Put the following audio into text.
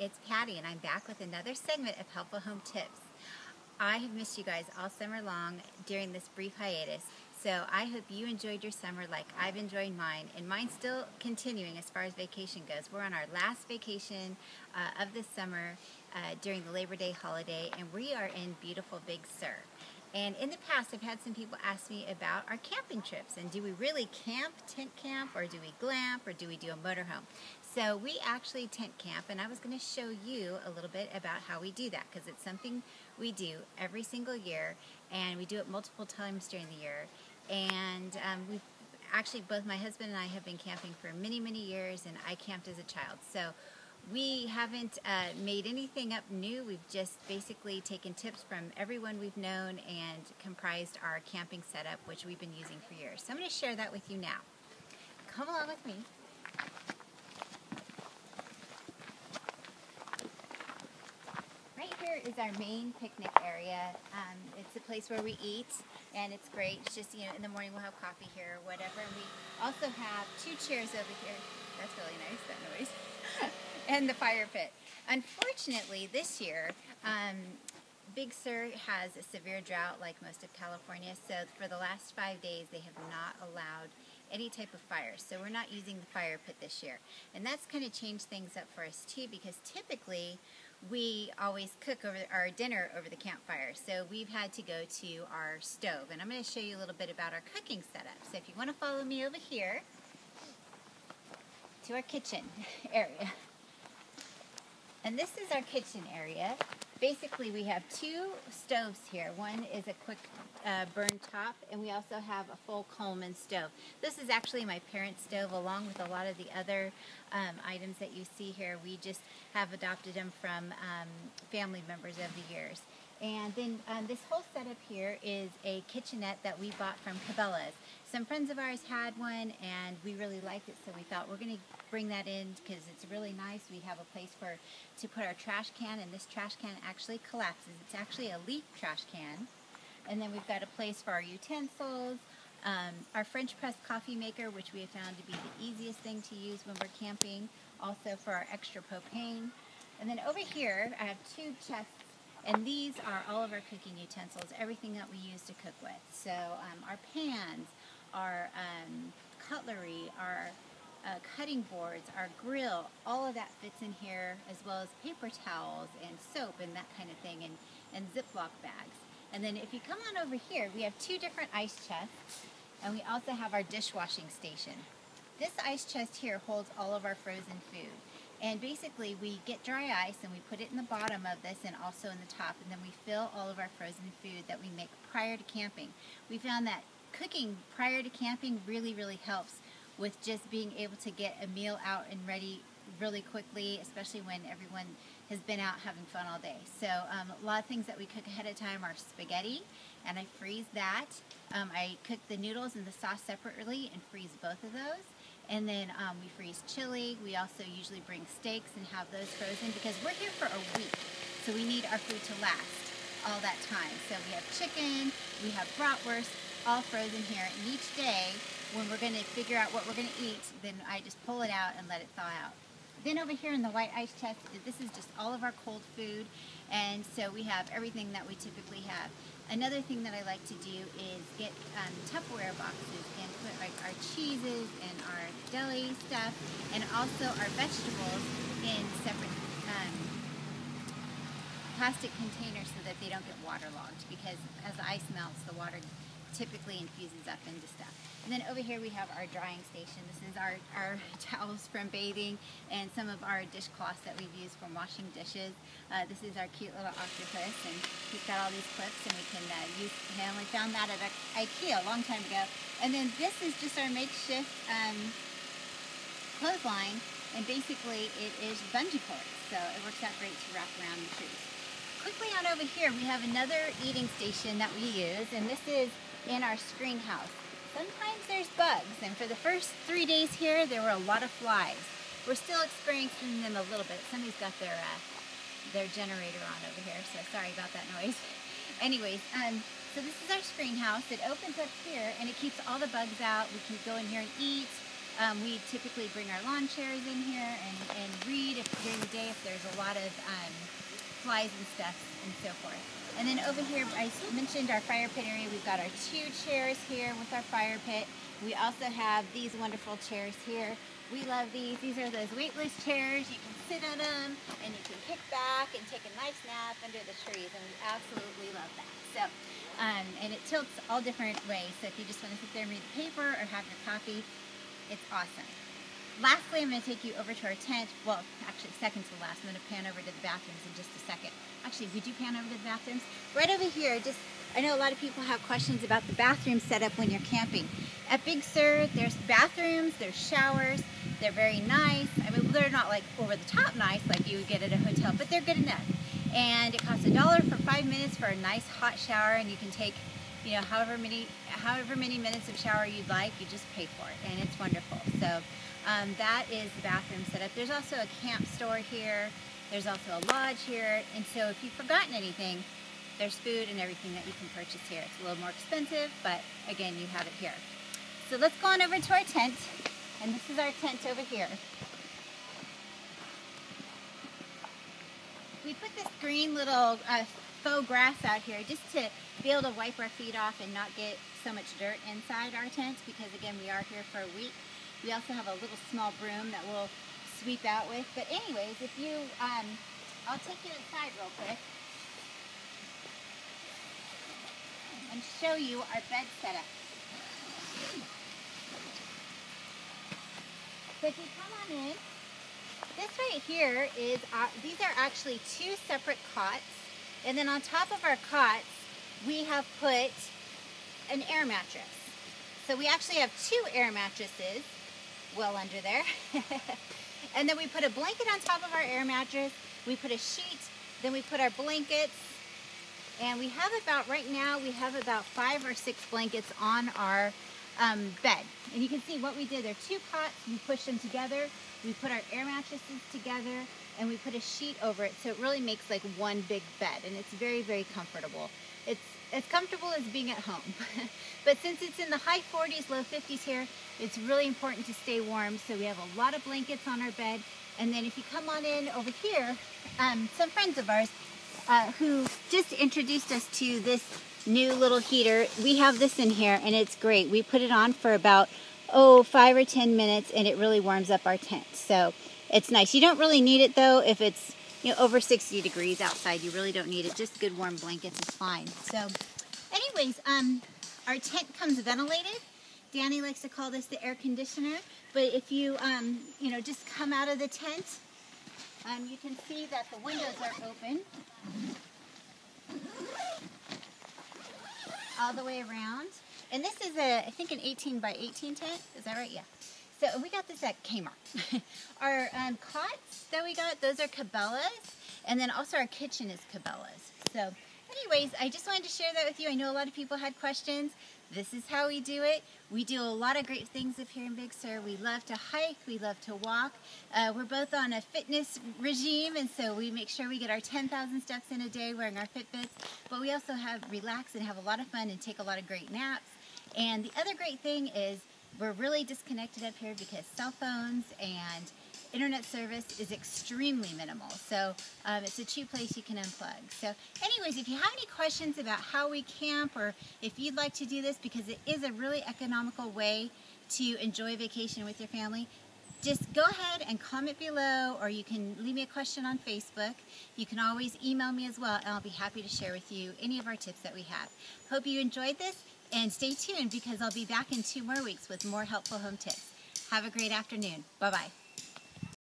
It's Patty, and I'm back with another segment of Helpful Home Tips. I have missed you guys all summer long during this brief hiatus, so I hope you enjoyed your summer like I've enjoyed mine, and mine's still continuing as far as vacation goes. We're on our last vacation of this summer during the Labor Day holiday, and we are in beautiful Big Sur. And in the past, I've had some people ask me about our camping trips, and do we really camp, tent camp, or do we glamp, or do we do a motorhome? So we actually tent camp, and I was going to show you a little bit about how we do that, because it's something we do every single year, and we do it multiple times during the year. And we've actually, both my husband and I have been camping for many, many years, and I camped as a child. So we haven't made anything up new. We've just basically taken tips from everyone we've known and comprised our camping setup, which we've been using for years. So I'm going to share that with you now. Come along with me. Right here is our main picnic area. It's a place where we eat, and it's great. It's just, in the morning we'll have coffee here or whatever. And we also have 2 chairs over here. That's really nice, that noise. And the fire pit. Unfortunately, this year, Big Sur has a severe drought like most of California, so for the last 5 days they have not allowed any type of fire. So we're not using the fire pit this year. And that's kind of changed things up for us too, because typically we always cook our dinner over the campfire. So we've had to go to our stove. And I'm going to show you a little bit about our cooking setup. So if you want to follow me over here to our kitchen area. And this is our kitchen area. Basically, we have 2 stoves here. One is a quick burn top, and we also have a full Coleman stove. This is actually my parents' stove, along with a lot of the other items that you see here. We just have adopted them from family members over the years. And then this whole setup here is a kitchenette that we bought from Cabela's. Some friends of ours had one, and we really liked it, so we thought we're going to bring that in because it's really nice. We have a place to put our trash can, and this trash can actually collapses. It's actually a leaf trash can. And then we've got a place for our utensils, our French press coffee maker, which we have found to be the easiest thing to use when we're camping, also for our extra propane. And then over here, I have 2 chests. And these are all of our cooking utensils, everything that we use to cook with. So our pans, our cutlery, our cutting boards, our grill, all of that fits in here, as well as paper towels and soap and that kind of thing, and Ziploc bags. And then if you come on over here, we have 2 different ice chests, and we also have our dishwashing station. This ice chest here holds all of our frozen food. And basically, we get dry ice and we put it in the bottom of this and also in the top, and then we fill all of our frozen food that we make prior to camping. We found that cooking prior to camping really, really helps with just being able to get a meal out and ready really quickly, especially when everyone has been out having fun all day. So a lot of things that we cook ahead of time are spaghetti, and I freeze that. I cook the noodles and the sauce separately and freeze both of those. And then we freeze chili. We also usually bring steaks and have those frozen because we're here for a week. So we need our food to last all that time. So we have chicken, we have bratwurst, all frozen here. And each day, when we're going to figure out what we're going to eat, then I just pull it out and let it thaw out. Then over here in the white ice chest, this is just all of our cold food, and so we have everything that we typically have. Another thing that I like to do is get Tupperware boxes and put like our cheeses and our deli stuff, and also our vegetables in separate plastic containers so that they don't get waterlogged, because as the ice melts, the water typically infuses up into stuff. And then over here we have our drying station. This is our towels from bathing and some of our dishcloths that we've used for washing dishes. This is our cute little octopus, and he's got all these clips, and we can use him. We found that at IKEA a long time ago. And then this is just our makeshift clothesline, and basically it is bungee cords, so it works out great to wrap around the trees. Quickly on over here, we have another eating station that we use, and this is in our screen house. Sometimes there's bugs, and for the first 3 days here, there were a lot of flies. We're still experiencing them a little bit. Somebody's got their generator on over here, so sorry about that noise. Anyways, so this is our screen house. It opens up here, and it keeps all the bugs out. We can go in here and eat. We typically bring our lawn chairs in here and read during the day if there's a lot of flies and stuff and so forth. And then over here, I mentioned our fire pit area. We've got our 2 chairs here with our fire pit. We also have these wonderful chairs here. We love these. These are those weightless chairs. You can sit on them and you can kick back and take a nice nap under the trees, and we absolutely love that. So, and it tilts all different ways. So if you just want to sit there and read the paper or have your coffee, it's awesome. Lastly, I'm going to take you over to our tent. Well, actually, second to last. I'm going to pan over to the bathrooms in just a second. Actually, would you pan over to the bathrooms? Right over here, I know a lot of people have questions about the bathroom setup when you're camping. At Big Sur, there's bathrooms, there's showers. They're very nice. I mean, they're not like over the top nice like you would get at a hotel, but they're good enough. And it costs $1 for 5 minutes for a nice hot shower, and you can take, you know, however many minutes of shower you'd like. You just pay for it, and it's wonderful. So that is the bathroom setup. There's also a camp store here. There's also a lodge here, and so if you've forgotten anything, there's food and everything that you can purchase here. It's a little more expensive, but again, you have it here. So let's go on over to our tent, and this is our tent over here. We put this green little faux grass out here just to be able to wipe our feet off and not get so much dirt inside our tent, because again, we are here for a week. We also have a little small broom that we'll sweep out with. But anyways, if you, I'll take you inside real quick and show you our bed setup. So if you come on in, this right here is, these are actually 2 separate cots. And then on top of our cots, we have put an air mattress. So we actually have 2 air mattresses well under there. And then we put a blanket on top of our air mattress. We put a sheet, then we put our blankets. And we have about, right now, we have about 5 or 6 blankets on our bed. And you can see what we did. There are 2 cots, we pushed them together. We put our air mattresses together, and we put a sheet over it, so it really makes like one big bed, and it's very, very comfortable. It's as comfortable as being at home. But since it's in the high 40s, low 50s here, it's really important to stay warm, so we have a lot of blankets on our bed. And then if you come on in over here, some friends of ours who just introduced us to this new little heater, we have this in here, and it's great. We put it on for about 5 or 10 minutes, and it really warms up our tent. So it's nice. You don't really need it though if it's, you know, over 60 degrees outside. You really don't need it. Just good warm blankets is fine. So anyways, our tent comes ventilated. Danny likes to call this the air conditioner. But if you, you know, just come out of the tent, you can see that the windows are open all the way around. And this is I think an 18 by 18 tent. Is that right? Yeah. So we got this at Kmart. Our cots that we got, those are Cabela's. And then also our kitchen is Cabela's. So anyways, I just wanted to share that with you. I know a lot of people had questions. This is how we do it. We do a lot of great things up here in Big Sur. We love to hike. We love to walk. We're both on a fitness regime, and so we make sure we get our 10,000 steps in a day wearing our Fitbits. But we also relax and have a lot of fun and take a lot of great naps. And the other great thing is we're really disconnected up here because cell phones and internet service is extremely minimal. So it's a cheap place you can unplug. So anyways, if you have any questions about how we camp, or if you'd like to do this, because it is a really economical way to enjoy vacation with your family, just go ahead and comment below, or you can leave me a question on Facebook. You can always email me as well, and I'll be happy to share with you any of our tips that we have. Hope you enjoyed this, and stay tuned because I'll be back in 2 more weeks with more helpful home tips. Have a great afternoon. Bye-bye.